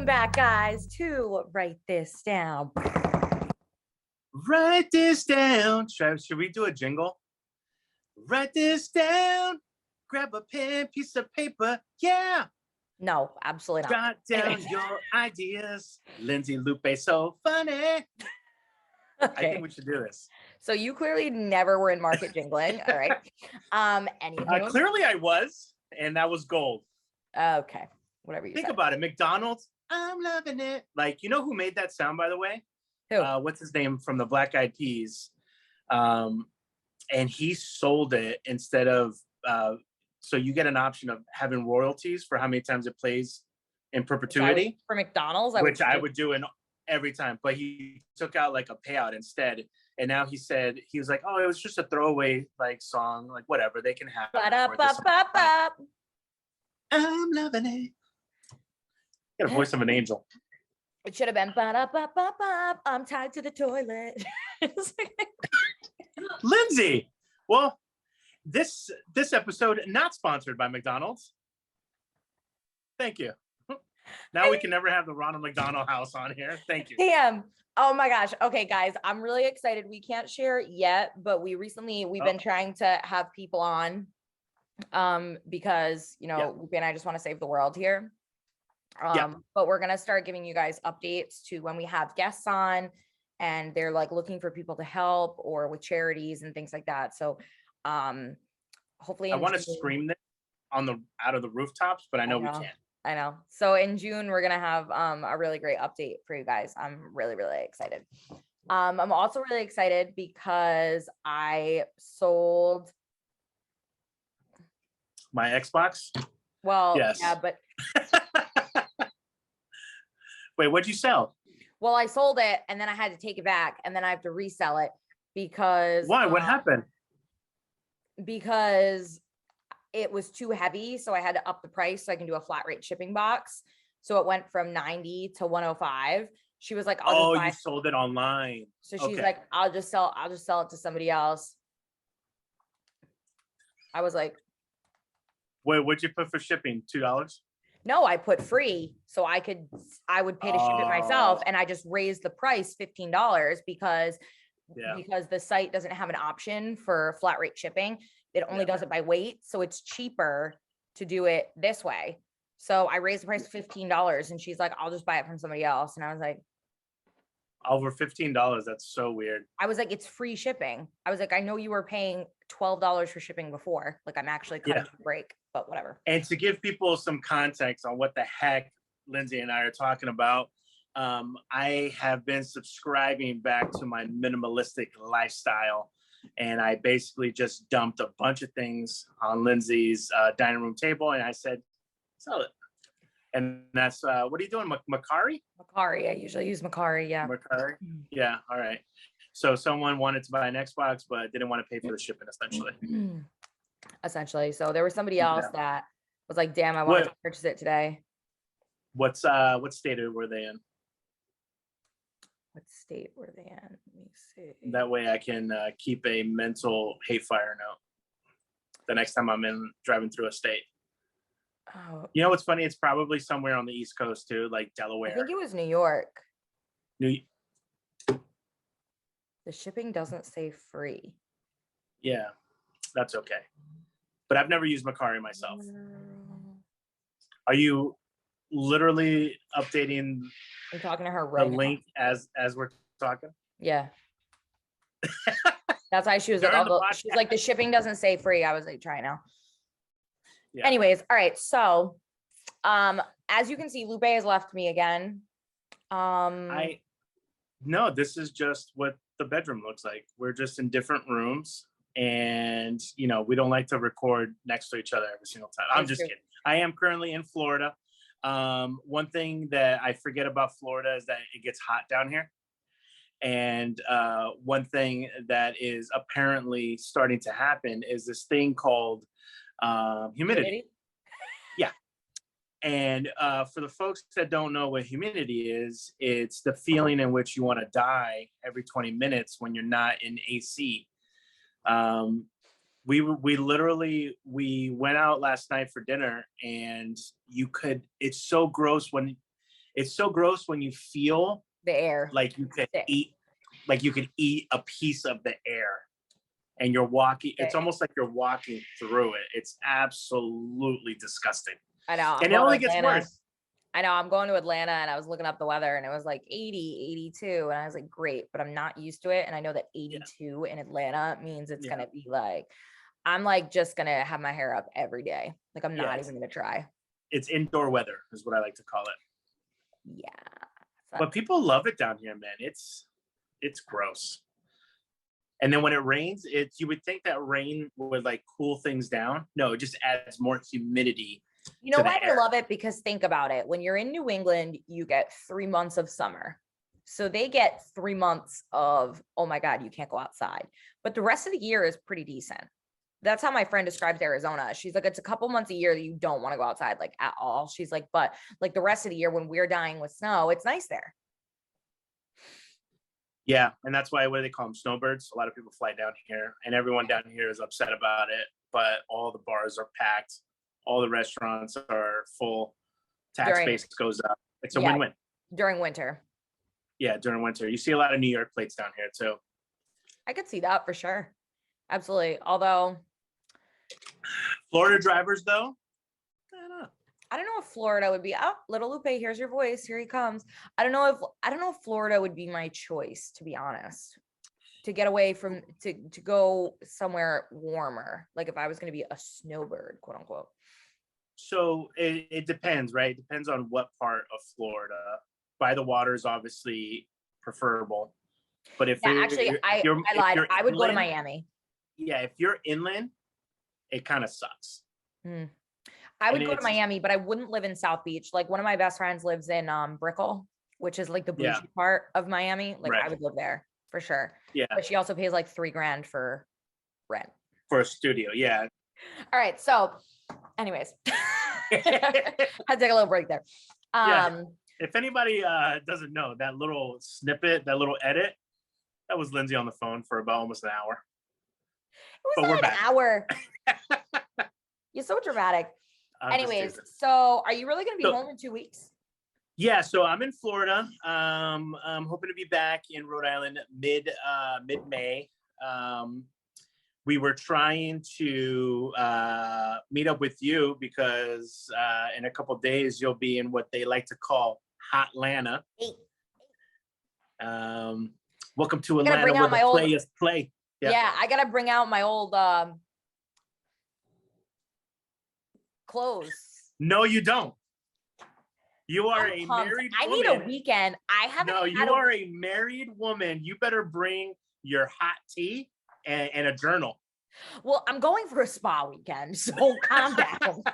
Welcome back, guys, to Write This Down. Write this down. Should we do a jingle? Write this down. Grab a pen, piece of paper. Yeah. No, absolutely not. Jot down your ideas. Lindsay and Lupe, so funny. Okay. I think we should do this. So you clearly never were in market jingling. All right. Anywho. Clearly I was, and that was gold. Okay. Whatever you Think said. about it. McDonald's, I'm loving it. Like, you know who made that sound, by the way? Who? What's his name from the Black Eyed Peas? And he sold it instead of, so you get an option of having royalties for how many times it plays in perpetuity. For McDonald's, I would do in every time, but he took out like a payout instead. And now he said, he was like, oh, it was just a throwaway like song, like whatever, they can have it. I'm loving it. Got a voice of an angel. It should have been ba-da-ba-ba-ba, I'm tied to the toilet. Lindsay, well, this episode not sponsored by McDonald's. Thank you. Now we can never have the Ronald McDonald House on here. Thank you. Damn. Oh my gosh. Okay, guys, I'm really excited. We can't share it yet, but we've been trying to have people on because, you know, Lupe and I just want to save the world here. But we're going to start giving you guys updates to when we have guests on and they're like looking for people to help or with charities and things like that. So hopefully I want to scream this out of the rooftops, but I know we can't. I know. So in June, we're going to have a really great update for you guys. I'm really, really excited. I'm also really excited because I sold my Xbox. Well, yes. Yeah, but wait, what'd you sell? Well, I sold it and then I had to take it back and then I have to resell it because why? What happened? Because it was too heavy, so I had to up the price so I can do a flat rate shipping box. So it went from 90 to 105. She was like, you sold it online. So she's like, I'll just sell it to somebody else. I was like, wait, what'd you put for shipping? $2? No, I put free. So I would pay to ship it myself. And I just raised the price $15 because the site doesn't have an option for flat rate shipping. It only does it by weight. So it's cheaper to do it this way. So I raised the price to $15 and she's like, I'll just buy it from somebody else. And I was like, over $15. That's so weird. I was like, it's free shipping. I was like, I know you were paying $12 for shipping before. Like I'm actually cutting a break, but whatever. And to give people some context on what the heck Lindsay and I are talking about, I have been subscribing back to my minimalistic lifestyle. And I basically just dumped a bunch of things on Lindsay's dining room table. And I said, sell it. And that's, what are you doing? Macari? Macari. I usually use Macari. Yeah. Macari? Yeah. All right. So someone wanted to buy an Xbox, but didn't want to pay for the shipping, essentially. So there was somebody else that was like, damn, I wanted to purchase it today. What state were they in? What state were they in? Let me see. That way I can keep a mental hate fire note the next time I'm driving through a state. Oh. You know what's funny? It's probably somewhere on the East Coast too, like Delaware. I think it was New York. The shipping doesn't say free. Yeah, that's okay. But I've never used Macari myself. Are you literally updating? I'm talking to her right now. The link as we're talking. Yeah. That's why she was like, she's like, the shipping doesn't say free. I was like, try it now. Yeah. Anyways, all right. So, as you can see, Lupe has left me again. No, this is just what the bedroom looks like. We're just in different rooms, and you know, we don't like to record next to each other every single time. I'm just kidding. I am currently in Florida. One thing that I forget about Florida is that it gets hot down here. And one thing that is apparently starting to happen is this thing called humidity. Yeah. And for the folks that don't know what humidity is, it's the feeling in which you want to die every 20 minutes when you're not in AC. We went out last night for dinner, and it's so gross when It's so gross when you feel The air. like you could Sick. eat a piece of the air, and you're walking. It's Sick. almost like you're walking through it. It's absolutely disgusting. I know. And it only gets worse. I know. I'm going to Atlanta and I was looking up the weather and it was like 80, 82. And I was like, great, but I'm not used to it. And I know that 82 in Atlanta means it's going to be like, I'm like just going to have my hair up every day. Like I'm not even going to try. It's indoor weather is what I like to call it. Yeah. But people love it down here, man. It's gross. And then when it rains, you would think that rain would like cool things down. No, it just adds more humidity. You know why I love it? Because think about it. When you're in New England, you get 3 months of summer. So they get 3 months of, oh my God, you can't go outside. But the rest of the year is pretty decent. That's how my friend describes Arizona. She's like, it's a couple months a year that you don't want to go outside like at all. She's like, but like the rest of the year when we're dying with snow, it's nice there. Yeah. And that's why, what do they call them? Snowbirds. A lot of people fly down here and everyone down here is upset about it, but all the bars are packed. All the restaurants are full. Tax base goes up. It's a win-win. During winter. Yeah, during winter. You see a lot of New York plates down here too. I could see that for sure. Absolutely. Although Florida drivers though, I don't know if Florida would be, oh, little Lupe, here's your voice. Here he comes. I don't know if Florida would be my choice, to be honest. To get away from, to go somewhere warmer. Like if I was going to be a snowbird, quote unquote. So it depends, right? It depends on what part of Florida. By the water is obviously preferable. But if I lied. I would go to Miami. Yeah, if you're inland, it kind of sucks. I would go to Miami, but I wouldn't live in South Beach. Like one of my best friends lives in Brickell, which is like the bougie part of Miami. Like I would live there for sure. Yeah. But she also pays like $3,000 for rent. For a studio, yeah. All right. So anyways, had to take a little break there. If anybody doesn't know, that little snippet, that little edit, that was Lindsay on the phone for about almost an hour. It was not an hour. You're so dramatic. Anyways, so are you really going to be home in 2 weeks? Yeah, so I'm in Florida. I'm hoping to be back in Rhode Island mid-May. We were trying to meet up with you because in a couple of days you'll be in what they like to call Hotlanta. Welcome to Atlanta, where the players play. Yeah, I gotta bring out my old clothes. No, you don't. You are a married woman. I need a weekend. I haven't. No, you are a married woman. You better bring your hot tea and a journal. Well, I'm going for a spa weekend, so calm down.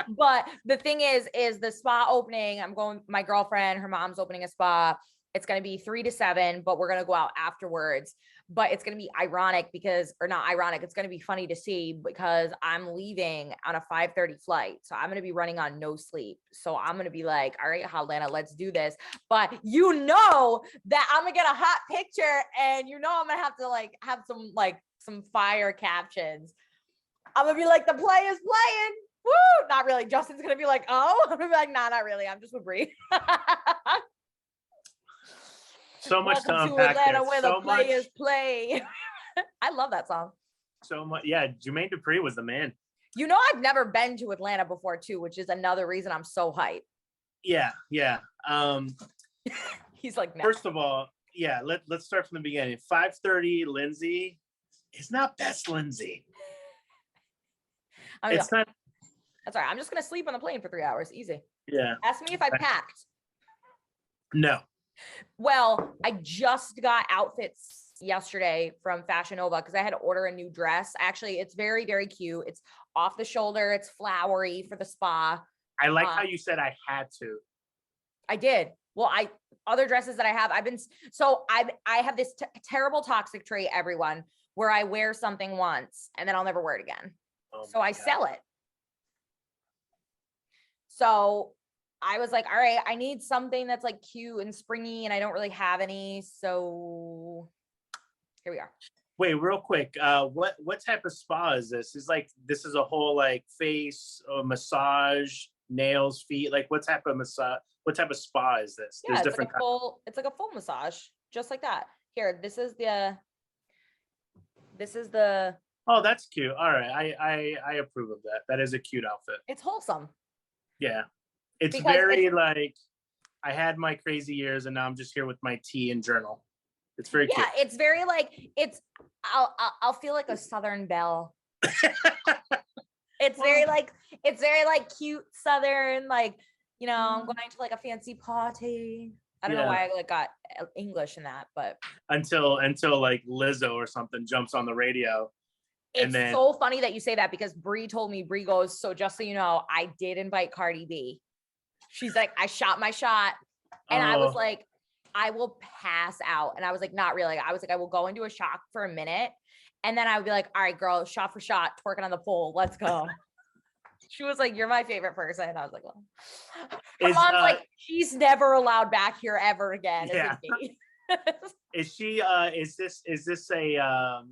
But the thing is the spa opening, I'm going, my girlfriend, her mom's opening a spa. It's going to be 3 to 7, but we're going to go out afterwards. But it's going to be ironic because, or not ironic, it's going to be funny to see because I'm leaving on a 5:30 flight. So I'm going to be running on no sleep. So I'm going to be like, all right, Hotlanta, let's do this. But you know that I'm going to get a hot picture and you know I'm going to have to like have some fire captions. I'm going to be like, the play is playing. Woo! Not really. Justin's going to be like, oh, I'm going to be like, nah, not really. I'm just with Bree. So much to unpack there. Where the players play. I love that song. So much. Yeah, Jermaine Dupri was the man. You know, I've never been to Atlanta before too, which is another reason I'm so hyped. Yeah. He's like, no. First of all, yeah, let's start from the beginning. 5:30, Lindsay is not best Lindsay. It's not. That's all right. I'm just gonna sleep on the plane for 3 hours. Easy. Yeah. Ask me if I packed. No. Well, I just got outfits yesterday from Fashion Nova because I had to order a new dress. Actually, it's very, very cute. It's off the shoulder. It's flowery for the spa. I like how you said I had to. I did. Well, other dresses that I have, I have this terrible toxic trait, everyone, where I wear something once and then I'll never wear it again. So I sell it. So I was like, all right, I need something that's like cute and springy and I don't really have any. So here we are. Wait, real quick. What type of spa is this? This is a whole like face massage, nails, feet. Like what type of massage? what type of spa is this? Yeah, it's like a full massage, just like that. Here, this is the Oh, that's cute. All right. I approve of that. That is a cute outfit. it's wholesome. Yeah. It's Because very like I had my crazy years and now I'm just here with my tea and journal. It's very cute. Yeah, it's very like I'll feel like a Southern belle. It's very like cute Southern, like, you know, I'm going to like a fancy party. I don't know why I like got English in that, but until like Lizzo or something jumps on the radio. It's so funny that you say that because Bree told me, Bree goes, so just so you know, I did invite Cardi B. She's like, I shot my shot. And I was like, I will pass out. And I was like, not really. I was like, I will go into a shock for a minute. And then I would be like, all right, girl, shot for shot, twerking on the pole. Let's go. She was like, you're my favorite person. And I was like, well, her mom's like, she's never allowed back here ever again. Yeah. Is she, is this a,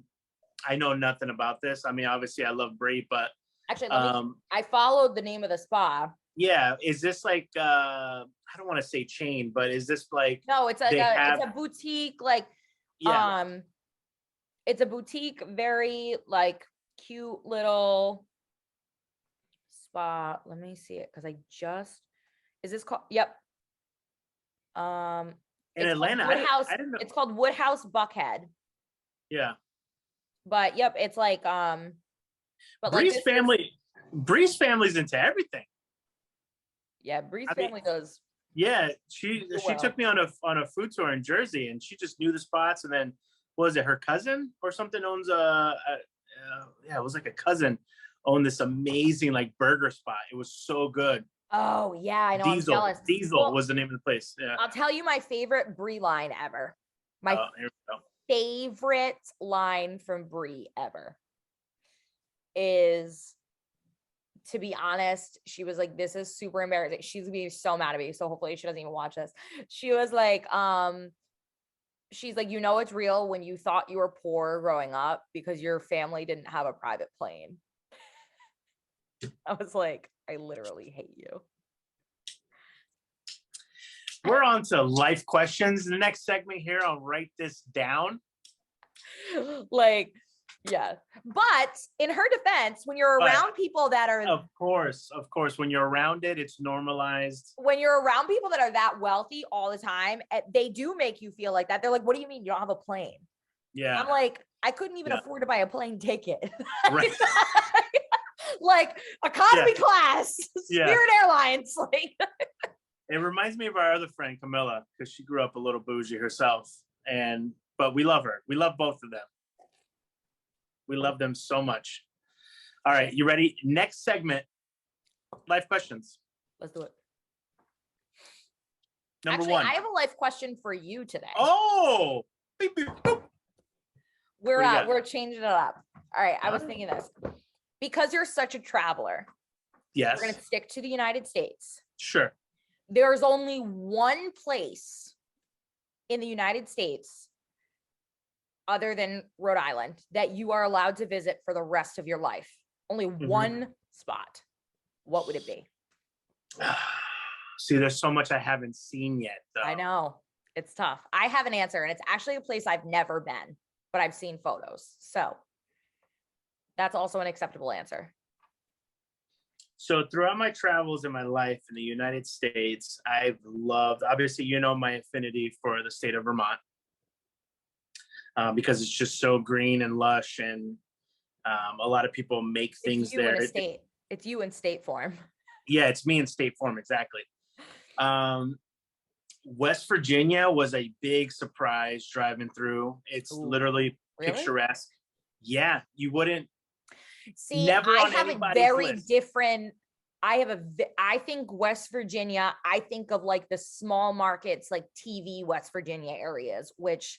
I know nothing about this. I mean, obviously I love Bree, but actually, I followed the name of the spa. Yeah. Is this like, I don't want to say chain, but is this like, no, it's like it's a boutique, like, it's a boutique, very like cute little spa. Let me see it. Cause is this called, yep. In Atlanta, Woodhouse, I didn't know. It's called Woodhouse Buckhead. Yeah. But yep, it's like, but Bree's Bree's family's into everything. Yeah, Bree's family does. Yeah, she took me on a food tour in Jersey, and she just knew the spots. And then, was it her cousin or something owns it was like a cousin owned this amazing like burger spot. It was so good. Oh yeah, I know. Diesel. I'm jealous. Diesel was the name of the place. Yeah. I'll tell you my favorite Bree line ever. My favorite line from Bree ever is, to be honest, she was like, this is super embarrassing. She's gonna be so mad at me. So hopefully she doesn't even watch this. She was like, she's like, you know, it's real when you thought you were poor growing up because your family didn't have a private plane. I was like, I literally hate you. We're on to life questions. The next segment here, I'll write this down. Like, yeah. But in her defense, when you're around people that are... Of course. When you're around it, it's normalized. When you're around people that are that wealthy all the time, they do make you feel like that. They're like, what do you mean you don't have a plane? Yeah. I'm like, I couldn't even afford to buy a plane ticket. Right. Like economy class, Spirit Airlines. Like, it reminds me of our other friend Camilla, because she grew up a little bougie herself, but we love her. We love both of them. We love them so much. All right, you ready? Next segment, life questions. Let's do it. Number one. I have a life question for you today. Oh, beep, beep, boop. We're changing it up. All right, I was thinking this. Because you're such a traveler. Yes. We're going to stick to the United States. Sure. There's only one place in the United States, other than Rhode Island, that you are allowed to visit for the rest of your life. Only one spot. What would it be? See, there's so much I haven't seen yet, though. I know. It's tough. I have an answer, and it's actually a place I've never been, but I've seen photos. So that's also an acceptable answer. So throughout my travels in my life in the United States, I've loved, obviously, you know, my affinity for the state of Vermont, because it's just so green and lush, and a lot of people make things there. It's you in state form. Yeah, it's me in state form, exactly. West Virginia was a big surprise driving through. It's literally picturesque. Yeah, you wouldn't. See, never I on have a very list. different. I think West Virginia. I think of like the small markets, like TV West Virginia areas, which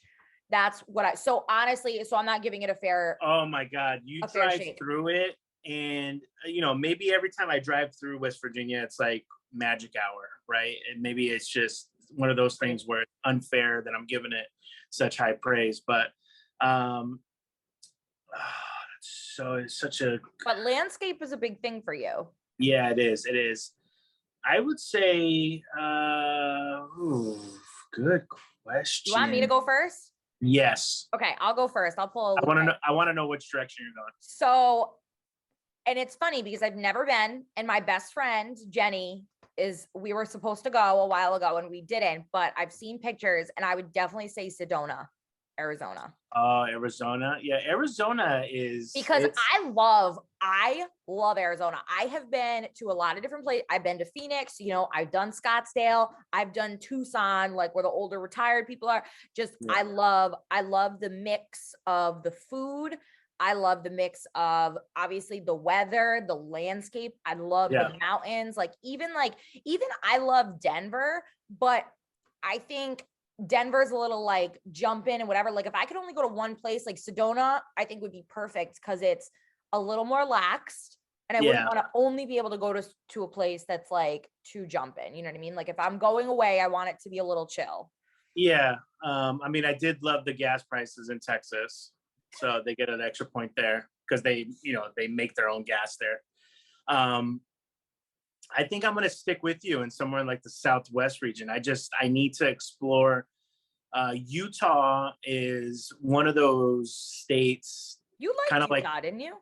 that's what I. So honestly, I'm not giving it a fair. Oh my God, you drive through it, and you know, maybe every time I drive through West Virginia, it's like magic hour, right? And maybe it's just one of those things where it's unfair that I'm giving it such high praise, but so it's such a. But landscape is a big thing for you. Yeah, it is. It is. I would say, good You want me to question. go first? Yes. Okay, I'll go first. I'll pull a I loop. want to know. I want to know which direction you're going. So, and it's funny because I've never been, and my best friend Jenny we were supposed to go a while ago and we didn't, but I've seen pictures and I would definitely say Sedona, Arizona. Arizona. Yeah, Arizona is Because I love Arizona. I have been to a lot of different places. I've been to Phoenix, I've done Scottsdale, I've done Tucson, like where the older retired people are. Just Yeah. I love the mix of the food. I love the mix of obviously the weather, the landscape. I love the mountains. Even I love Denver, but I think Denver's a little like jump in and whatever. Like if I could only go to one place, like Sedona, I think would be perfect because it's a little more laxed. And I wouldn't want to only be able to go to a place that's like to jump in. You know what I mean? Like if I'm going away, I want it to be a little chill. Yeah. I mean, I did love the gas prices in Texas. So they get an extra point there because they make their own gas there. I think I'm going to stick with you in somewhere in like the Southwest region. I need to explore. Utah is one of those states. You liked Utah, didn't you?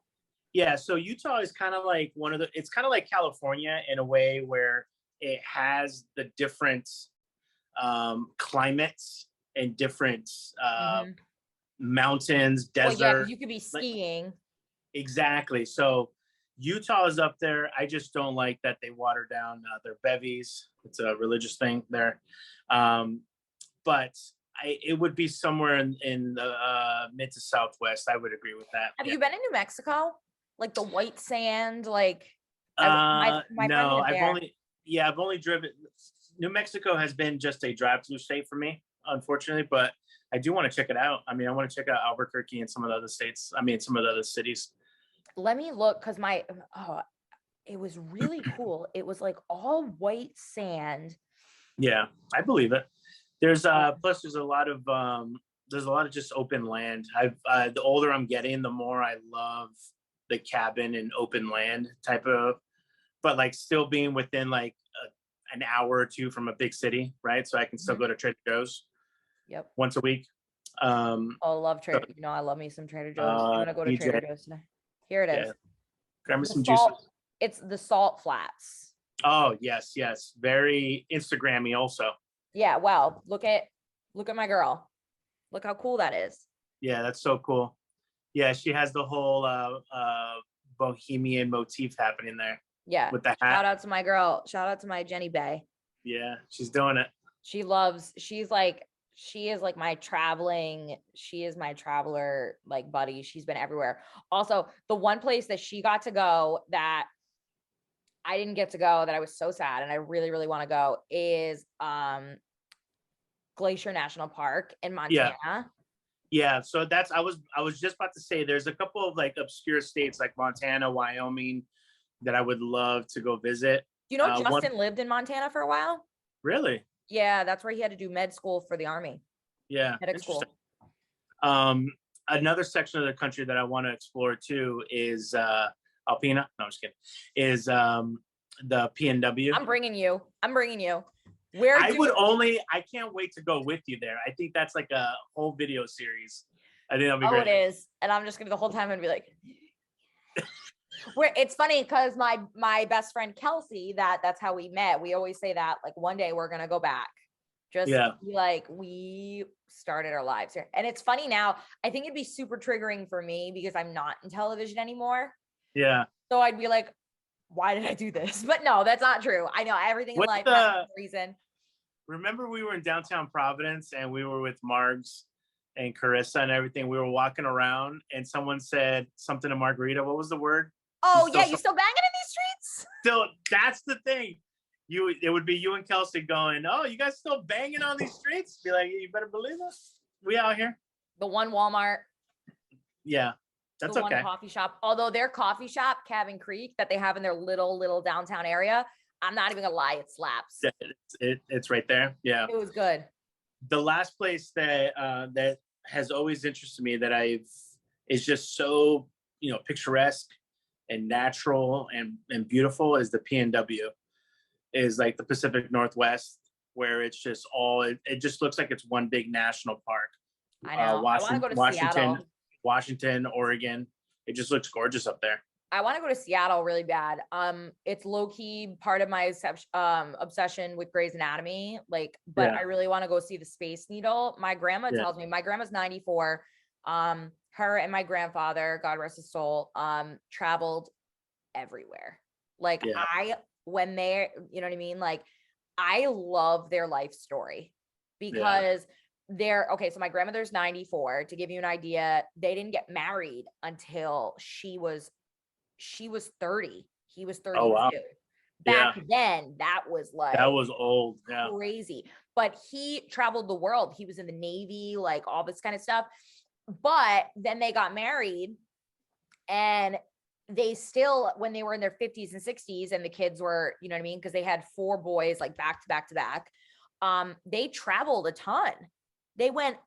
Yeah. So Utah is kind of like it's kind of like California in a way where it has the different climates and different mountains, desert. Well, yeah, you could be skiing. Exactly. So Utah is up there. I just don't like that they water down their bevies. It's a religious thing there. But it would be somewhere in the mid to Southwest. I would agree with that. Have you been in New Mexico? Like the white sand, like my no, I've only driven. New Mexico has been just a drive-through state for me, unfortunately, but I do want to check it out. I mean, I want to check out Albuquerque and some of the other states. I mean, some of the other cities. Let me look because it was really cool. It was like all white sand. Yeah, I believe it. There's plus there's a lot of just open land. The older I'm getting, the more I love the cabin and open land type of, but like still being within like an hour or two from a big city, right? So I can still go to Trader Joe's. Yep. Once a week. I love Trader. I love me some Trader Joe's. I'm gonna go to Trader Joe's today. Here it is. Yeah. Grab me some juices. It's the Salt Flats. Oh yes, very Instagrammy also. Yeah. Well, look at my girl. Look how cool that is. Yeah, that's so cool. Yeah, she has the whole bohemian motif happening there. Yeah. With the hat. Shout out to my girl. Shout out to my Jenny Bay. Yeah, she's doing it. She is like my traveler like buddy. She's been everywhere. Also, the one place that she got to go that I didn't get to go that I was so sad and I really, really want to go is Glacier National Park in Montana. Yeah. So I was just about to say there's a couple of like obscure states like Montana, Wyoming that I would love to go visit. You know, Justin lived in Montana for a while. Really? Yeah, that's where he had to do med school for the Army. Yeah. Medic school. Another section of the country that I want to explore too is Alpena. No, I'm just kidding. Is the PNW. I'm bringing you. I can't wait to go with you there. I think that's like a whole video series. I think that'll be great. It is. And I'm just gonna the whole time and be like, it's funny because my best friend Kelsey, that's how we met. We always say that like one day we're gonna go back. Just like we started our lives here. And it's funny now, I think it'd be super triggering for me because I'm not in television anymore. Yeah. So I'd be like, why did I do this? But no, that's not true. I know everything in life has a reason. Remember we were in downtown Providence and we were with Margs and Carissa and everything. We were walking around and someone said something to Margarita. What was the word? Oh, you still banging in these streets? Still, that's the thing. It would be you and Kelsey going, oh, you guys still banging on these streets? Be like, you better believe us. We out here. The one Walmart. Yeah, that's okay. One coffee shop. Although their coffee shop, Cabin Creek, that they have in their little downtown area, I'm not even gonna lie, it slaps. It's right there. Yeah. It was good. The last place that that has always interested me is just so, picturesque and natural and beautiful is the PNW. is like the Pacific Northwest, where it's just all, it just looks like it's one big national park. I know. I want to go to Seattle. Washington, Oregon. It just looks gorgeous up there. I want to go to Seattle really bad. It's low key part of my obsession with Grey's Anatomy. Like, but I really want to go see the Space Needle. My grandma tells me, my grandma's 94. Her and my grandfather, God rest his soul, traveled everywhere. Like when they're, you know what I mean? Like, I love their life story because they're okay. So my grandmother's 94. To give you an idea, they didn't get married until she was 30. He was 32. Oh, wow. Back then, that was old. Crazy. But he traveled the world. He was in the Navy, like all this kind of stuff. But then they got married, and they still, when they were in their 50s and 60s, and the kids were, you know what I mean? Because they had 4 boys, like back to back to back. They traveled a ton. They went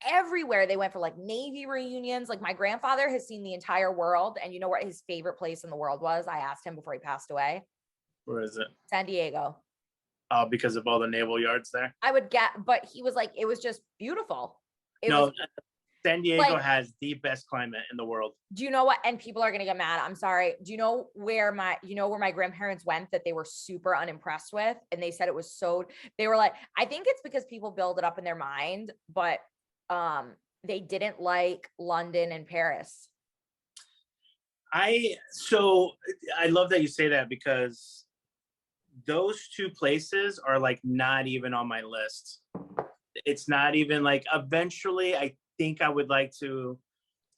everywhere. They went for like Navy reunions. Like my grandfather has seen the entire world. And you know what his favorite place in the world was? I asked him before he passed away. Where is it? San Diego. Oh, because of all the naval yards there? I would get, but he was like, it was just beautiful. San Diego has the best climate in the world. Do you know what? And people are going to get mad. I'm sorry. Do you know where my grandparents went that they were super unimpressed with? And they said it was they were like, I think it's because people build it up in their mind, but they didn't like London and Paris. I love that you say that, because those 2 places are like not even on my list. It's not even like, eventually I think I would like to,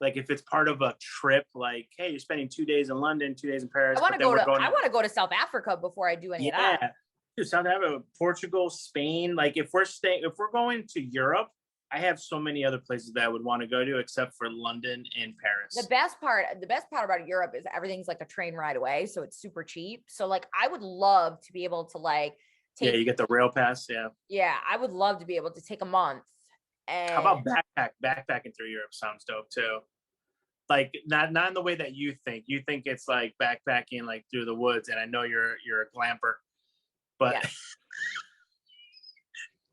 like, if it's part of a trip, like, hey, you're spending 2 days in London, 2 days in Paris. I want to go to South Africa before I do any of that. Dude, South Africa, Portugal, Spain. Like, if we're going to Europe, I have so many other places that I would want to go to except for London and Paris. The best part about Europe is everything's like a train ride away, so it's super cheap. So like, I would love to be able to like take. Yeah, you get the rail pass. Yeah. Yeah, I would love to be able to take a month. And how about backpacking through Europe? Sounds dope too. Like not in the way that you think. You think it's like backpacking like through the woods, and I know you're a glamper, but yeah.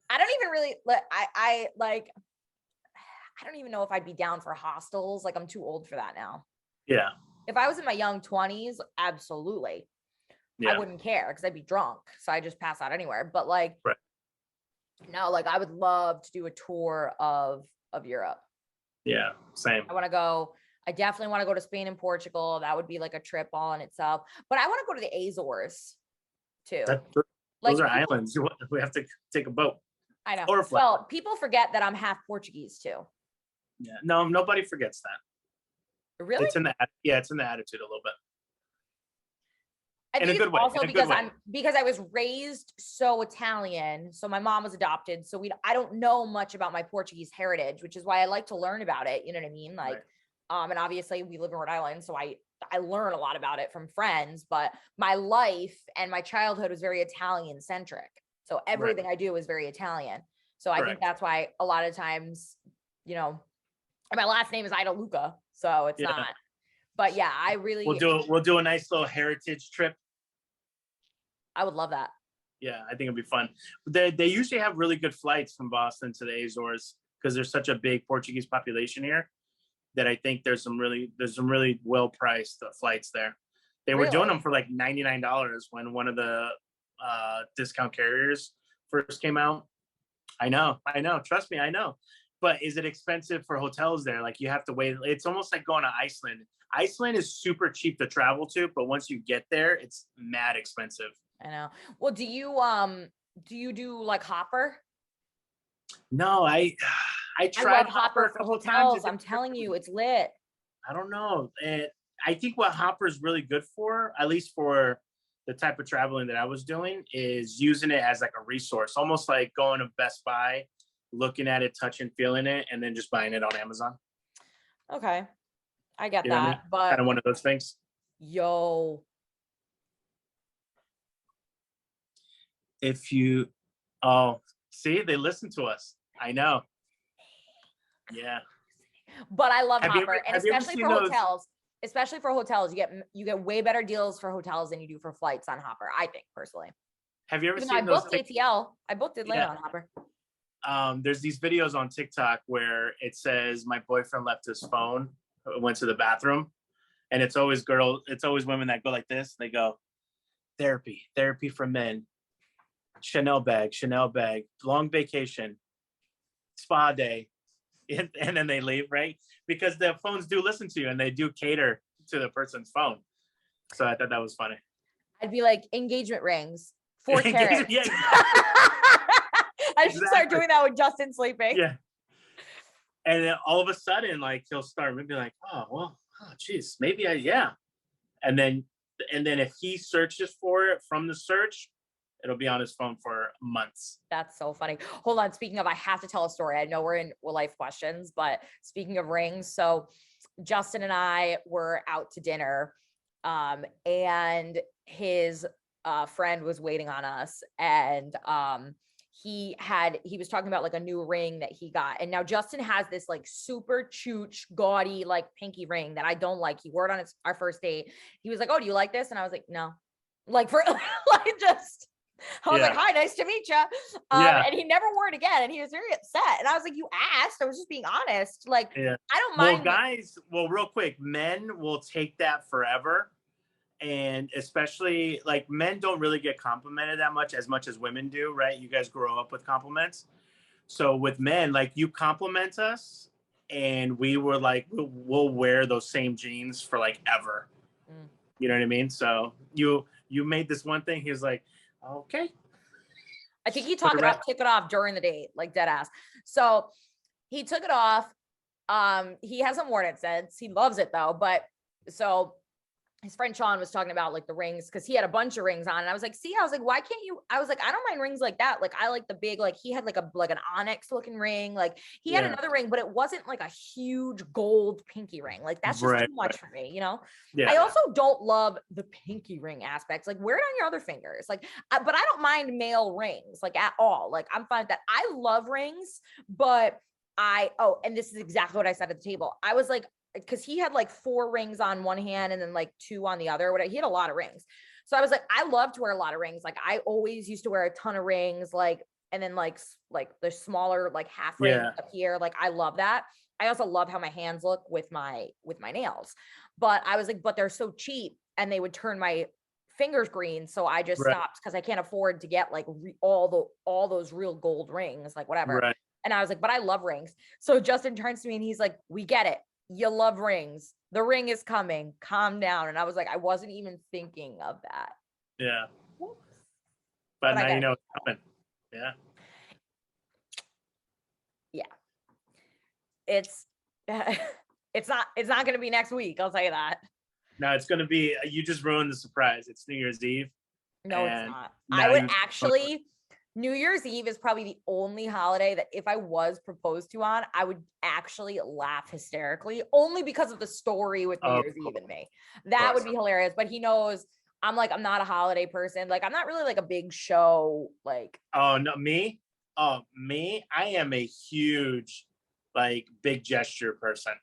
I don't even really I don't even know if I'd be down for hostels. Like, I'm too old for that now. Yeah. If I was in my young 20s, absolutely. Yeah. I wouldn't care because I'd be drunk. So I just pass out anywhere. But like, no, like I would love to do a tour of Europe. Yeah, same. I definitely want to go to Spain and Portugal. That would be like a trip all in itself. But I want to go to the Azores too. Those are islands. We have to take a boat. I know. Well, people forget that I'm half Portuguese too. Yeah. No, nobody forgets that. Really? It's in the attitude a little bit. I think it's also because I was raised so Italian. So my mom was adopted. So I don't know much about my Portuguese heritage, which is why I like to learn about it. You know what I mean? Like, and obviously we live in Rhode Island, so I learn a lot about it from friends, but my life and my childhood was very Italian centric. So everything I do is very Italian. So I think that's why a lot of times, you know, and my last name is Ida Luca. So it's not, but yeah, I really, we'll do a nice little heritage trip. I would love that. Yeah, I think it'd be fun. They usually have really good flights from Boston to the Azores because there's such a big Portuguese population here that I think there's some really well priced flights there. They were doing them for like $99 when one of the discount carriers first came out. I know. Trust me, I know. But is it expensive for hotels there? Like you have to wait. It's almost like going to Iceland. Iceland is super cheap to travel to, but once you get there, it's mad expensive. I know. Well, do you do like Hopper? No, I tried love Hopper for hotels. I'm telling you, it's lit. I don't know. I think what Hopper is really good for, at least for the type of traveling that I was doing, is using it as like a resource, almost like going to Best Buy, looking at it, touching, feeling it, and then just buying it on Amazon. Okay. I get that. I mean? But kind of one of those things. Yo. See, they listen to us. I know. Yeah. But I love Hopper, and especially for hotels. Especially for hotels, you get way better deals for hotels than you do for flights on Hopper, I think, personally. Have you ever Even though I seen those? booked ATL, I booked Atlanta Yeah. on Hopper. There's these videos on TikTok where it says my boyfriend left his phone, went to the bathroom, and it's always women that go like this. They go, therapy for men, Chanel bag, long vacation, spa day, and then they leave, right? Because the phones do listen to you and they do cater to the person's phone. So I thought that was funny. I'd be like, engagement rings, 4 carats. Yeah, I should start doing that with Justin sleeping. Yeah. And then all of a sudden, like, he'll start maybe like, geez, maybe yeah. And then if he searches for it from the search, it'll be on his phone for months. That's so funny. Hold on. Speaking of, I have to tell a story. I know we're in life questions, but speaking of rings, so Justin and I were out to dinner, and his friend was waiting on us, and he was talking about like a new ring that he got. And now Justin has this like super chooch, gaudy, like pinky ring that I don't like. He wore it on our first date. He was like, "Oh, do you like this?" And I was like, "No." Like for like just, I was like, "Hi, nice to meet you." And he never wore it again. And he was very upset. And I was like, "You asked, I was just being honest." Like, I don't mind. Guys, real quick, men will take that forever. And especially like men don't really get complimented that much as women do, right? You guys grow up with compliments. So with men, like you compliment us and we were like, we'll wear those same jeans for like ever. You know what I mean? So you made this one thing. He was like, okay. I think he took it off during the date, like dead ass. So he took it off. He hasn't worn it since. He loves it though. But so his friend Sean was talking about like the rings, because he had a bunch of rings on, and I was like, why can't you? I was like, I don't mind rings like that. Like I like the big, like he had like an onyx looking ring. Like he had another ring, but it wasn't like a huge gold pinky ring. Like that's just too much for me, you know? Yeah. I also don't love the pinky ring aspects. Like wear it on your other fingers. Like, but I don't mind male rings like at all. Like I'm fine with that. I love rings, but and this is exactly what I said at the table. I was like, because he had like 4 rings on one hand and then like 2 on the other. He had a lot of rings. So I was like, I love to wear a lot of rings. Like I always used to wear a ton of rings, like, and then like the smaller, like half rings up here. Like I love that. I also love how my hands look with my nails, but I was like, but they're so cheap and they would turn my fingers green. So I just stopped, because I can't afford to get like all those real gold rings, like whatever. Right. And I was like, but I love rings. So Justin turns to me and he's like, we get it. You love rings. The ring is coming. Calm down. And I was like, I wasn't even thinking of that. Yeah. But now you know it's coming. Yeah. Yeah. It's not going to be next week. I'll tell you that. No, it's going to be, you just ruined the surprise. It's New Year's Eve. No, it's not. I would actually, New Year's Eve is probably the only holiday that if I was proposed to on, I would actually laugh hysterically, only because of the story with New Year's Eve and me. That would be hilarious. But he knows I'm not a holiday person. Like I'm not really like a big show. Like, oh no, me? I am a huge, like big gesture person.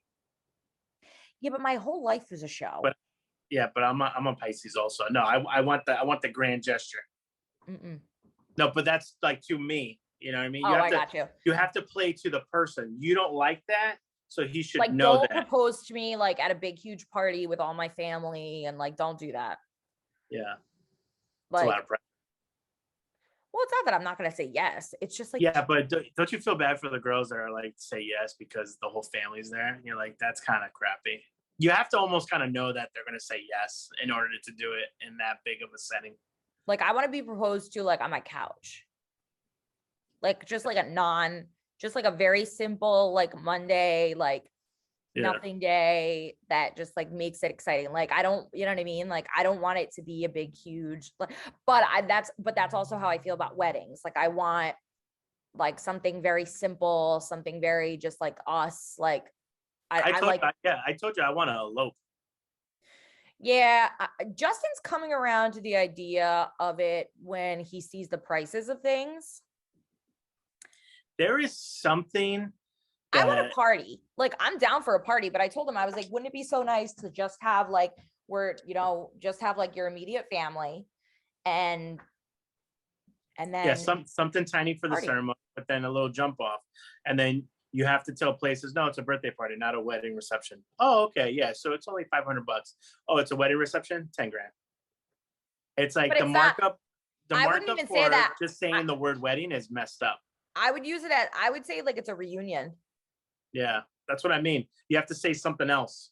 Yeah, but my whole life is a show. But I'm a Pisces also. No, I want the grand gesture. Mm-mm. No, but that's like to me, you know what I mean? I got you. You have to play to the person. You don't like that, so he should like, know that. Don't propose to me like at a big, huge party with all my family, and like, don't do that. Yeah, like, it's a lot of pressure. Well, it's not that I'm not going to say yes. It's just like, yeah, but don't you feel bad for the girls that are like say yes because the whole family's there? You're like, that's kind of crappy. You have to almost kind of know that they're going to say yes in order to do it in that big of a setting. Like I want to be proposed to like on my couch. Like just like a very simple like Monday, like nothing day that just like makes it exciting. Like I don't, you know what I mean? Like I don't want it to be a big, huge, but that's also how I feel about weddings. Like I want like something very simple, something very just like us. Like I told you I want to elope. Yeah, Justin's coming around to the idea of it when he sees the prices of things. There is something. I want a party. Like I'm down for a party, but I told him, I was like, wouldn't it be so nice to just have like just have like your immediate family and And Yeah, then something tiny for the party. ceremony, but then a little jump off. And then you have to tell places, no, it's a birthday party, not a wedding reception. Oh, okay, yeah. So it's only $500. Oh, it's a wedding reception, 10 grand. It's like But the it's not, markup, I wouldn't even say for that. just saying the word wedding is messed up. I would use it at, I would say like it's a reunion. Yeah, that's what I mean. You have to say something else.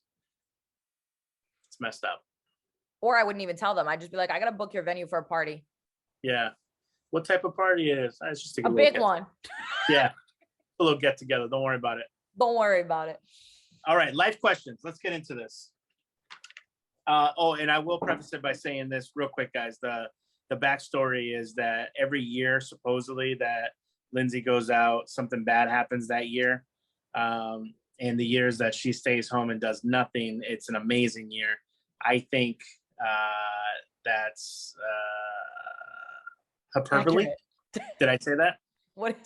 It's messed up. Or I wouldn't even tell them. I'd just be like, I gotta book your venue for a party. Yeah. What type of party it is? It's just a big one. Yeah. A little get together. Don't worry about it. Don't worry about it. All right. Life questions. Let's get into this. And I will preface it by saying this real quick, guys. The backstory is that every year, supposedly, that Lindsay goes out, something bad happens that year. And the years that she stays home and does nothing, it's an amazing year. I think that's hyperbole. Accurate. Did I say that? What?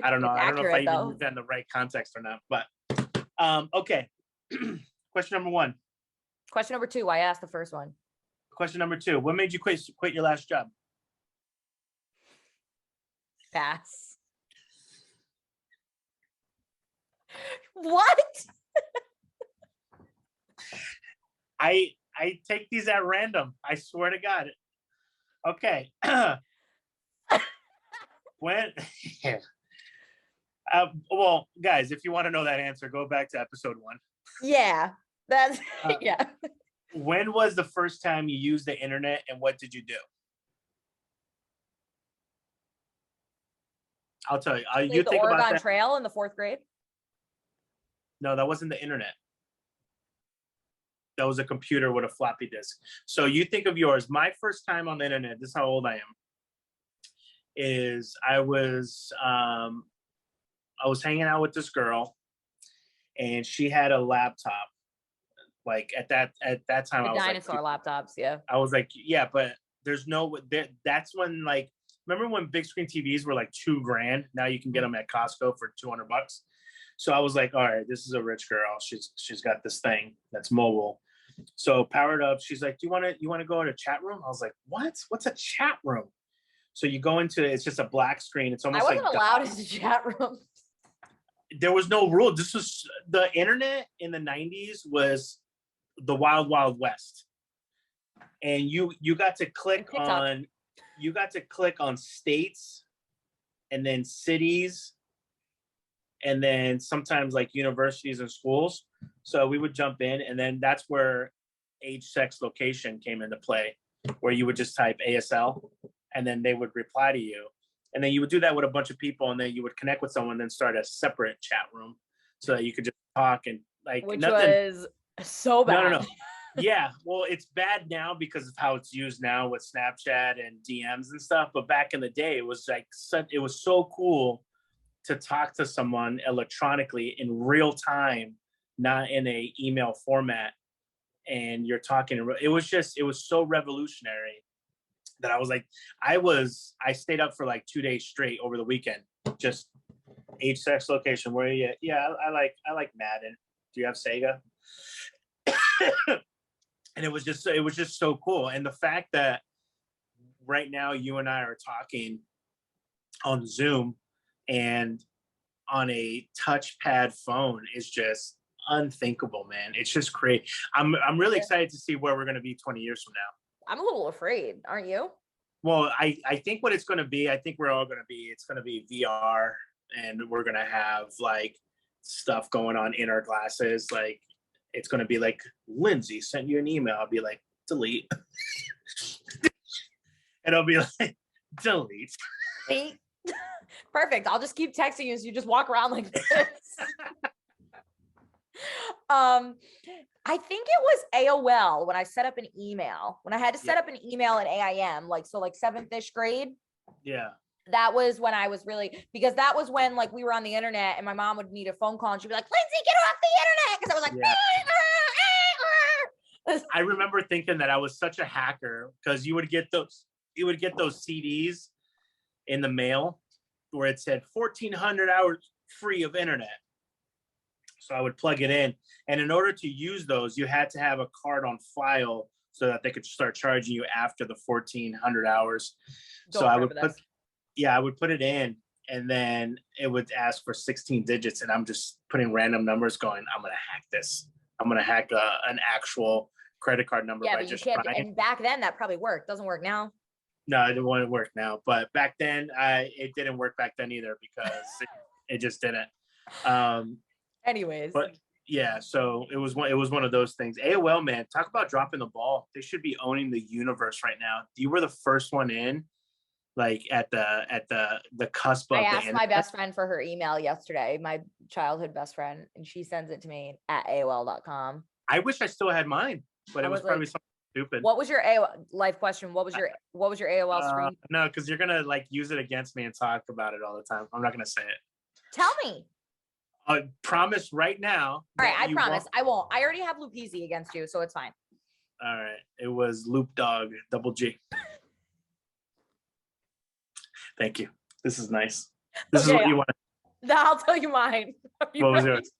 I don't know. It's I don't know if I accurate, even though. used that in the right context or not. But okay. Question number one. Question number two. I asked the first one. Question number two. What made you quit your last job? Pass. What? I take these at random. I swear to God. Okay. When? Well, guys, if you want to know that answer, go back to episode 1. Yeah, that's yeah. When was the first time you used the internet, and what did you do? I'll tell you. You The think Oregon about that. Trail in the 4th grade. No, that wasn't the internet. That was a computer with a floppy disk. So you think of yours. My first time on the internet, this is how old I am, is I was hanging out with this girl, and she had a laptop. Like at that time, The I was dinosaur laptops, yeah. I was like, yeah, but there's no. That's when, like, remember when big screen TVs were like $2,000? Now you can get them at Costco for $200. So I was like, all right, this is a rich girl. She's got this thing that's mobile. So powered up. She's like, you want to go in a chat room? I was like, what? What's a chat room? So you go into it's just a black screen. It's almost I like wasn't allowed in the chat room. There was no rule. This was the internet in the 90s was the wild, wild west. And you got to click on states and then cities and then sometimes like universities and schools. So we would jump in, and then that's where age, sex, location came into play, where you would just type ASL and then they would reply to you. And then you would do that with a bunch of people, and then you would connect with someone, then start a separate chat room so that you could just talk and like Which nothing. Was so bad. No. Yeah, well, it's bad now because of how it's used now with Snapchat and DMs and stuff. But back in the day, it was like it was so cool to talk to someone electronically in real time, not in a email format. And you're talking. It was so revolutionary that I was like, I stayed up for like 2 days straight over the weekend, just age, sex, location. Where are you at? Yeah, I like Madden. Do you have Sega? And it was just so cool. And the fact that right now you and I are talking on Zoom and on a touchpad phone is just unthinkable, man. It's just great. I'm really excited to see where we're going to be 20 years from now. I'm a little afraid, aren't you? Well, I think what it's going to be, I think we're all going to be, it's going to be VR, and we're going to have like stuff going on in our glasses. Like it's going to be like, Lindsay sent you an email. I'll be like, delete. And I'll be like, delete. Perfect. I'll just keep texting you so you just walk around like this. I think it was AOL when I set up an email. When I had to set up an email in AIM, like 7th-ish grade. Yeah. That was when I was really, because that was when like we were on the internet and my mom would need a phone call and she'd be like, Lindsay, get off the internet. Because I was like, I remember thinking that I was such a hacker because you would get those CDs in the mail where it said 1,400 hours free of internet. So I would plug it in. And in order to use those, you had to have a card on file so that they could start charging you after the 1,400 hours. Don't So I remember would put, this. yeah, I would put it in, and then it would ask for 16 digits, and I'm just putting random numbers going, I'm gonna hack this. I'm gonna hack an actual credit card number Yeah, by but you just can't. trying. And back then, that probably worked. Doesn't work now. No, I didn't want it to work now, but back then, it didn't work back then either because it just didn't. Anyways, But yeah, so it was one of those things. AOL, man, talk about dropping the ball. They should be owning the universe right now. You were the first one in, like at the cusp of I the asked my internet. best friend for her email yesterday, my childhood best friend, and she sends it to me at AOL.com. I wish I still had mine, but I it was was probably like, something stupid. What was your AOL life question? What was your AOL screen? No, because you're gonna like use it against me and talk about it all the time. I'm not gonna say it. Tell me. I promise right now. All right, that I you promise. won't. I won't. I already have Lupizzi against you, so it's fine. All right, it was Loop Dog Double G. Thank you. This is nice. This is what you want. I'll tell you mine. What was yours?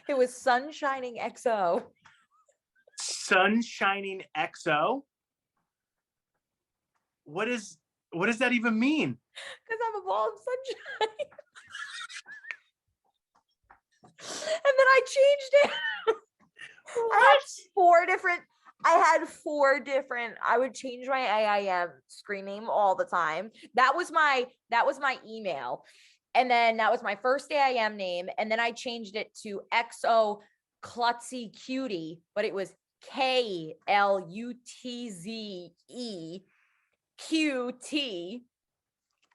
It was Sunshining XO. Sunshining XO? What does that even mean? Because I'm a ball of sunshine. And then I changed it. I would change my AIM screen name all the time. That was my email. And then that was my first AIM name. And then I changed it to XO Klutzy Cutie, but it was KLUTZE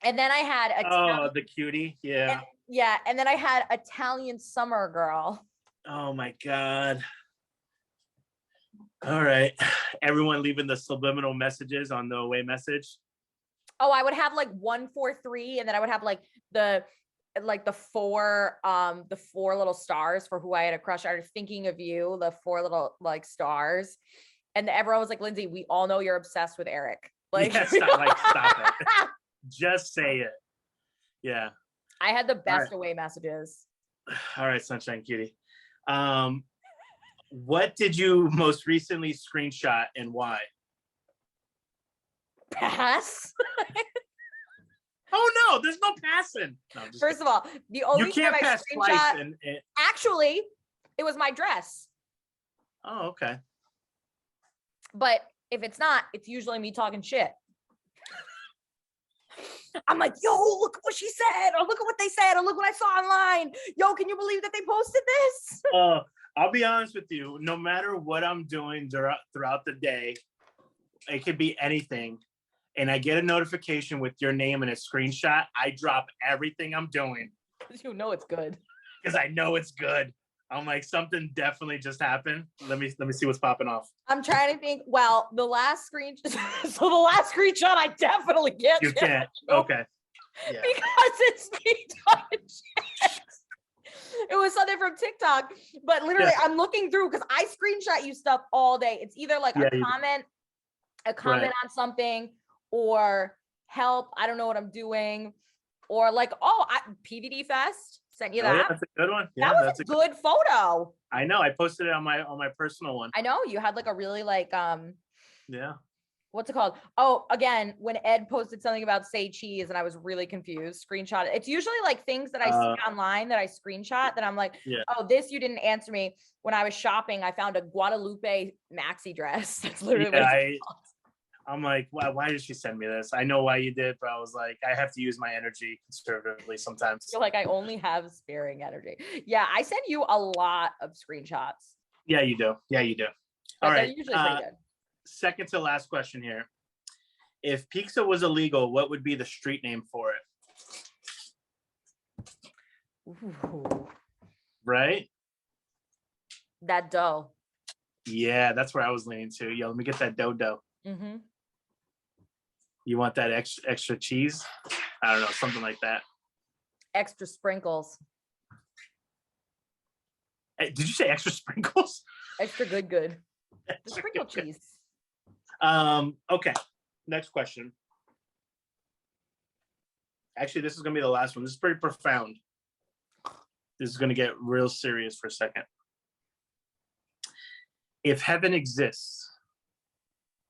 And then I had the cutie. Yeah. And then I had Italian Summer Girl. Oh my God. All right. Everyone leaving the subliminal messages on the away message. Oh, I would have like 143, and then I would have like the four little stars for who I had a crush. I was thinking of you, the four little like stars. And everyone was like, Lindsay, we all know you're obsessed with Eric. Like, yeah, stop it. Just say it. Yeah. I had the best away messages. All right, Sunshine Cutie. What did you most recently screenshot and why? Pass. Oh no, there's no passing. No, First of all, the only you can't time pass I twice. screenshot, actually, it was my dress. Oh, okay. But if it's not, it's usually me talking shit. I'm like, yo, look what she said, or look at what they said, or look what I saw online. Yo, can you believe that they posted this? I'll be honest with you. No matter what I'm doing throughout the day, it could be anything, and I get a notification with your name and a screenshot, I drop everything I'm doing. Because you know it's good. Because I know it's good. I'm like, something definitely just happened. Let me see what's popping off. I'm trying to think. Well, the last screenshot I definitely get. You can't. Okay. Yeah. Because it's me talking shit. It was something from TikTok, but literally I'm looking through because I screenshot you stuff all day. It's either like a comment on something, or help, I don't know what I'm doing, or like, PVD Fest. Sent you that. Yeah, that's a good one. Yeah, that was a good photo. I know. I posted it on my personal one. I know you had like a really like yeah. What's it called? Oh, again, when Ed posted something about say cheese and I was really confused, screenshot it. It's usually like things that I see online that I screenshot that I'm like, oh, this you didn't answer me. When I was shopping, I found a Guadalupe maxi dress. That's literally what it's called. I'm like, why did she send me this? I know why you did, but I was like, I have to use my energy conservatively sometimes. You're like, I only have sparing energy. Yeah, I send you a lot of screenshots. Yeah, you do. But all right. They're usually pretty good. Second to last question here. If pizza was illegal, what would be the street name for it? Ooh. Right? That dough. Yeah, that's where I was leaning to. Yo, let me get that dough. Mm-hmm. You want that extra cheese? I don't know, something like that. Extra sprinkles. Hey, did you say extra sprinkles? Extra good. The sprinkle cheese. Okay. Next question. Actually, this is gonna be the last one. This is pretty profound. This is gonna get real serious for a second. If heaven exists,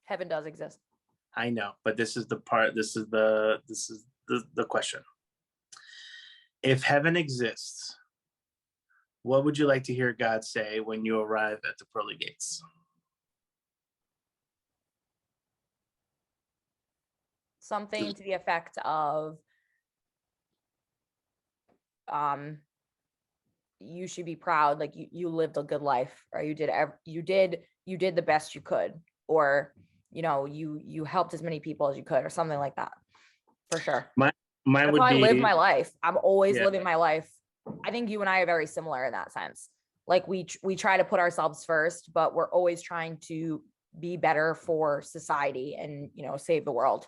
Heaven does exist. I know, but this is the part, this is the question. If heaven exists, what would you like to hear God say when you arrive at the pearly gates? Something to the effect of, you should be proud, like you lived a good life, or you did the best you could, or you helped as many people as you could, or something like that, for sure. Mine That's would how I live be, my life. I'm always yeah. living my life. I think you and I are very similar in that sense. Like we try to put ourselves first, but we're always trying to be better for society and save the world.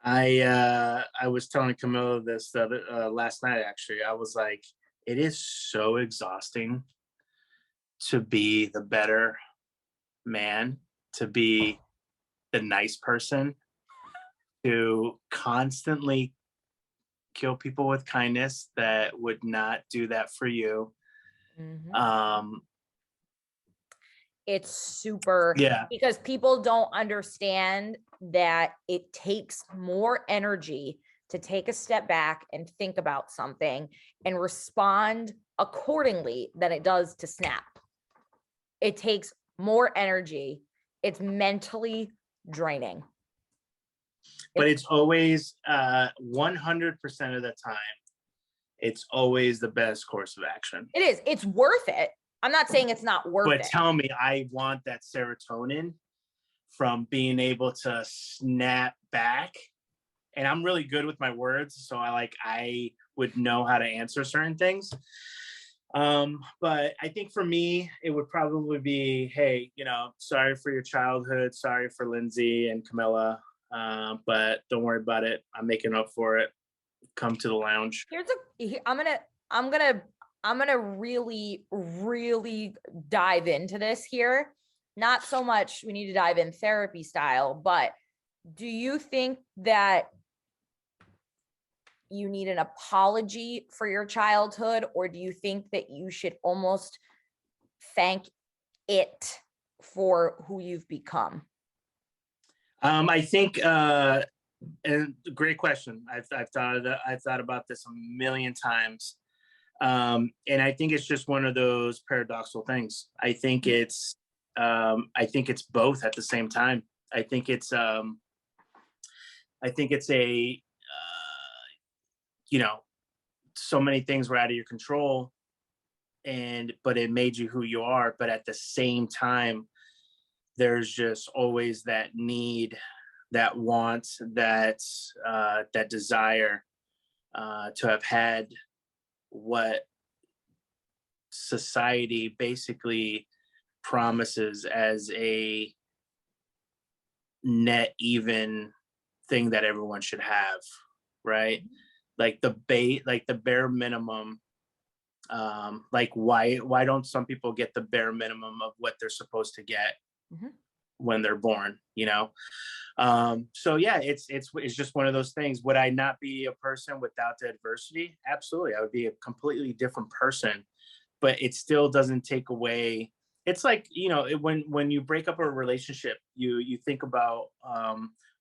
I was telling Camilla this the other, last night, actually. I was like, it is so exhausting to be the better man, to be the nice person, to constantly kill people with kindness that would not do that for you. Mhm. It's super, Yeah. because people don't understand that it takes more energy to take a step back and think about something and respond accordingly than it does to snap. It takes more energy. It's mentally draining. But it's always 100% of the time, it's always the best course of action. It is. It's worth it. I'm not saying it's not worth it. But tell me, I want that serotonin from being able to snap back. And I'm really good with my words, so I would know how to answer certain things. But I think for me, it would probably be, hey, sorry for your childhood, sorry for Lindsay and Camilla, but don't worry about it. I'm making up for it. Come to the lounge. I'm gonna really, really dive into this here. Not so much we need to dive in therapy style, but do you think that you need an apology for your childhood, or do you think that you should almost thank it for who you've become? I think, and great question. I've thought about this a million times. And I think it's just one of those paradoxical things. I think it's both at the same time. I think it's a, so many things were out of your control, but it made you who you are. But at the same time, there's just always that need, that want, that desire to have had what society basically promises as a net even thing that everyone should have, right? Like the bare minimum. Like why don't some people get the bare minimum of what they're supposed to get when they're born? So yeah, it's just one of those things. Would I not be a person without the adversity? Absolutely, I would be a completely different person. But it still doesn't take away. It's like, when you break up a relationship, you think about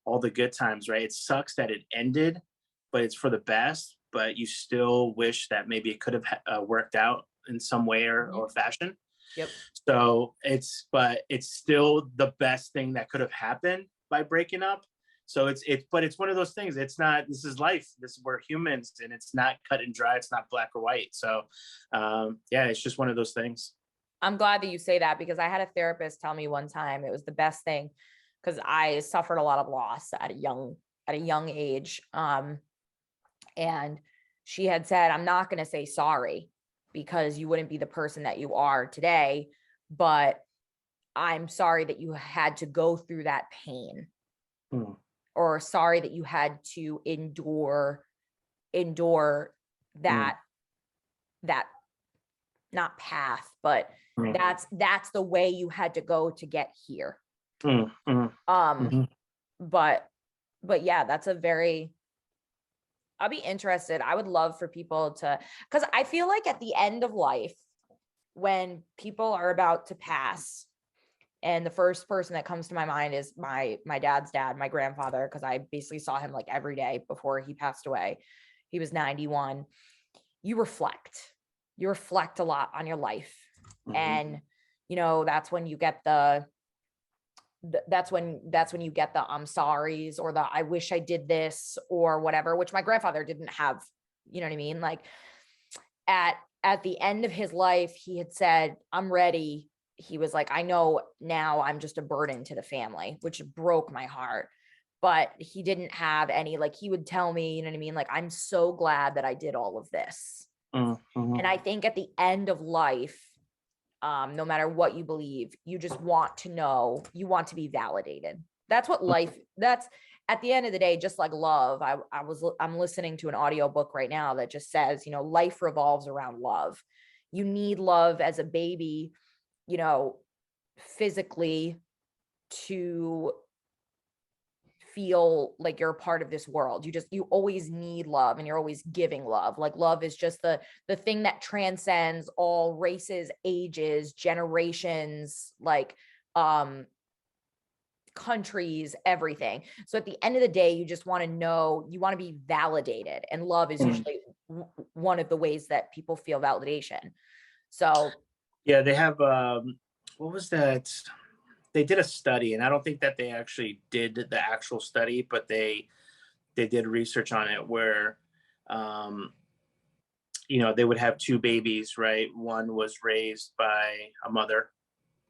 all the good times, right? It sucks that it ended, but it's for the best. But you still wish that maybe it could have worked out in some way or fashion. Yep. So it's still the best thing that could have happened by breaking up. So but it's one of those things. It's not, this is life. We're humans, and it's not cut and dry. It's not black or white. So yeah, it's just one of those things. I'm glad that you say that, because I had a therapist tell me one time it was the best thing, because I suffered a lot of loss at a young age. And she had said, I'm not going to say sorry, because you wouldn't be the person that you are today, but I'm sorry that you had to go through that pain, or sorry that you had to endure that not path, but that's the way you had to go to get here. But yeah, I'll be interested. I would love for people to, because I feel like at the end of life, when people are about to pass, and the first person that comes to my mind is my dad's dad, my grandfather, because I basically saw him like every day before he passed away. He was 91. You reflect a lot on your life. And that's when you get that's when you get the I'm sorry's, or the I wish I did this or whatever, which my grandfather didn't have. You know what I mean? Like at the end of his life, he had said, I'm ready. He was like, I know now I'm just a burden to the family, which broke my heart. But he didn't have any, like, he would tell me, you know what I mean? Like, I'm so glad that I did all of this. And I think at the end of life, no matter what you believe, you just want to know, you want to be validated. That's what that's at the end of the day, just like love. I'm listening to an audiobook right now that just says, life revolves around love. You need love as a baby, physically, to feel like you're a part of this world. You always need love, and you're always giving love. Like, love is just the thing that transcends all races, ages, generations, like countries, everything. So at the end of the day, you just want to know, you want to be validated, and love is usually one of the ways that people feel validation. So yeah, they have what was that? They did a study, and I don't think that they actually did the actual study, but they did research on it where they would have two babies, right? One was raised by a mother,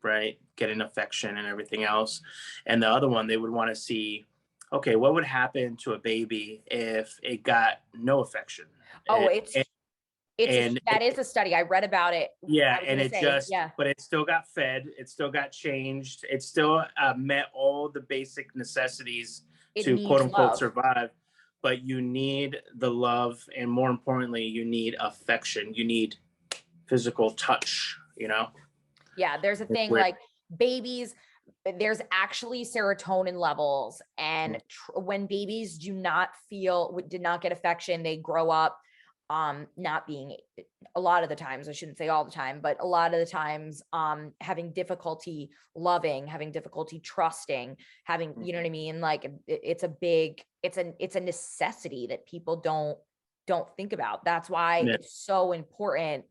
right, getting affection and everything else, and the other one, they would want to see, okay, what would happen to a baby if it got no affection? That is a study. I read about it. Yeah, and but it still got fed, it still got changed, it still met all the basic necessities to quote unquote survive. But you need the love, and more importantly, you need affection. You need physical touch. Yeah, there's a thing like babies. There's actually serotonin levels, and when babies did not get affection, they grow up not being, a lot of the times, I shouldn't say all the time, but a lot of the times having difficulty loving, having difficulty trusting, having, you know what I mean? Like, it's a necessity that people don't think about. That's why it's so important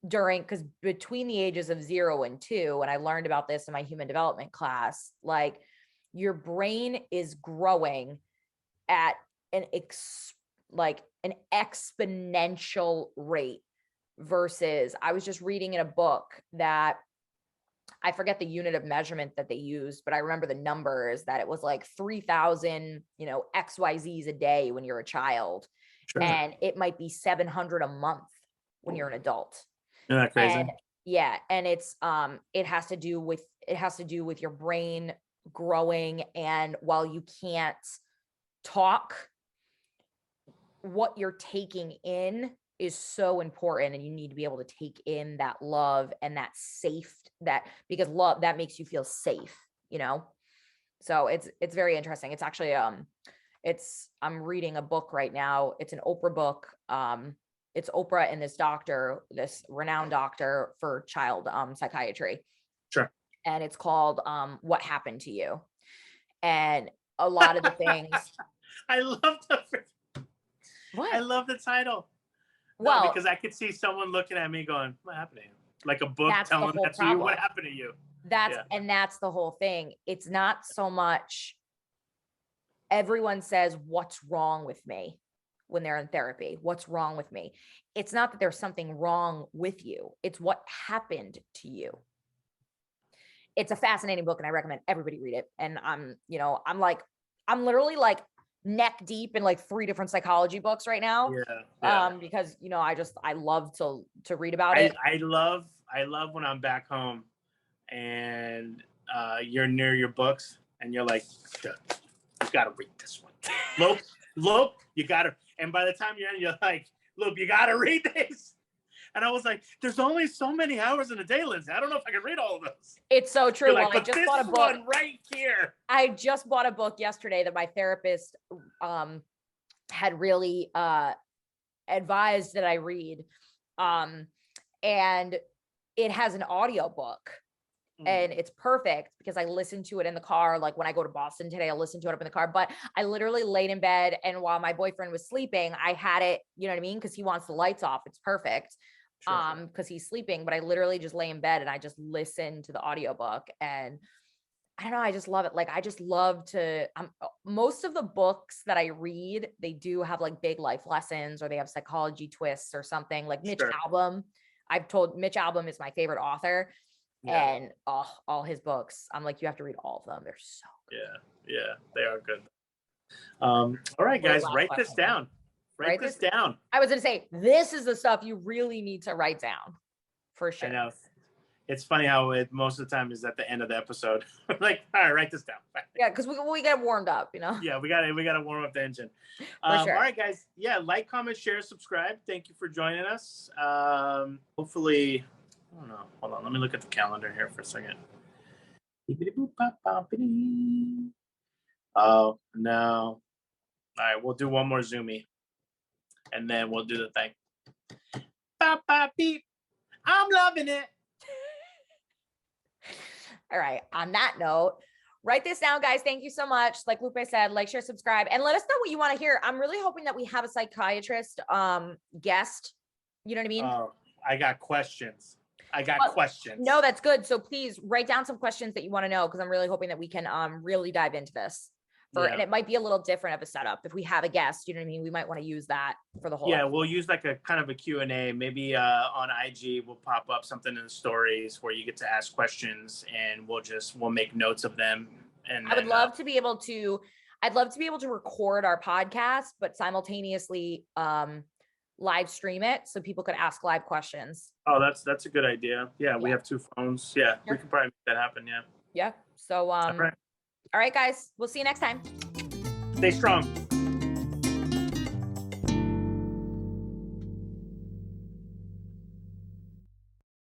because between the ages of 0 and 2, and I learned about this in my human development class, like, your brain is growing at an exponential rate, versus, I was just reading in a book that I forget the unit of measurement that they used, but I remember the numbers, that it was like 3,000, XYZs a day when you're a child. Sure. And it might be 700 a month when you're an adult. Isn't that crazy? And yeah. And it's, it has to do with your brain growing. And while you can't talk, what you're taking in is so important, and you need to be able to take in that love and that safe, because love, that makes you feel safe, so it's very interesting. It's actually I'm reading a book right now. It's an Oprah book. It's Oprah and this renowned doctor for child psychiatry. Sure. And it's called What Happened to You. And a lot of the things I love the title. Well, because I could see someone looking at me going, what happened to you? Like a book telling that to you, what happened to you? And that's the whole thing. It's not so much, everyone says, what's wrong with me when they're in therapy? What's wrong with me? It's not that there's something wrong with you. It's what happened to you. It's a fascinating book, and I recommend everybody read it. And I'm literally like neck deep in like 3 different psychology books right now. Because I love to read about it. I love when I'm back home and you're near your books and you're like, you gotta read this one. Look, you gotta, and by the time you're like, look, you gotta read this. And I was like, there's only so many hours in a day, Lindsay. I don't know if I can read all of those. It's so true. Like, but I just bought a book one right here. I just bought a book yesterday that my therapist had really advised that I read. And it has an audio book. And it's perfect because I listen to it in the car. Like when I go to Boston today, I'll listen to it up in the car, but I literally laid in bed. And while my boyfriend was sleeping, I had it, you know what I mean? Cause he wants the lights off. It's perfect. Sure. Cause he's sleeping, but I literally just lay in bed and I just listen to the audiobook, and I don't know. I just love it. Like, I just love to, most of the books that I read, they do have like big life lessons, or they have psychology twists or something. Like Mitch Sure. Albom. I've told Mitch Albom is my favorite author. Yeah. And all his books, I'm like, you have to read all of them. They're so good. Yeah, they are good. All right, guys, write this down. Write this down. I was gonna say, this is the stuff you really need to write down for sure. I know. It's funny how it most of the time is at the end of the episode. Like, all right, write this down. Yeah, because we get warmed up, you know. Yeah, we gotta warm up the engine. Sure. All right, guys. Yeah, like, comment, share, subscribe. Thank you for joining us. Hopefully, I don't know. Hold on, let me look at the calendar here for a second. Oh no. All right, we'll do one more Zoomy, and then we'll do the thing. Bop, bop, beep. I'm loving it. All right. On that note, write this down, guys. Thank you so much. Like Lupe said, like, share, subscribe, and let us know what you want to hear. I'm really hoping that we have a psychiatrist guest. You know what I mean? I got questions. Questions. No, that's good. So please write down some questions that you want to know, because I'm really hoping that we can really dive into this. And it might be a little different of a setup. If we have a guest, you know what I mean? We might want to use that for the whole episode. We'll use like a kind of a Q&A. Maybe on IG, we'll pop up something in the stories where you get to ask questions, and we'll make notes of them. And I would love to be able to, I'd love to be able to record our podcast, but simultaneously live stream it so people could ask live questions. Oh, that's a good idea. Yeah, we have 2 phones. Yeah, Sure. We can probably make that happen. Yeah. Yeah. So, all right, guys, we'll see you next time. Stay strong.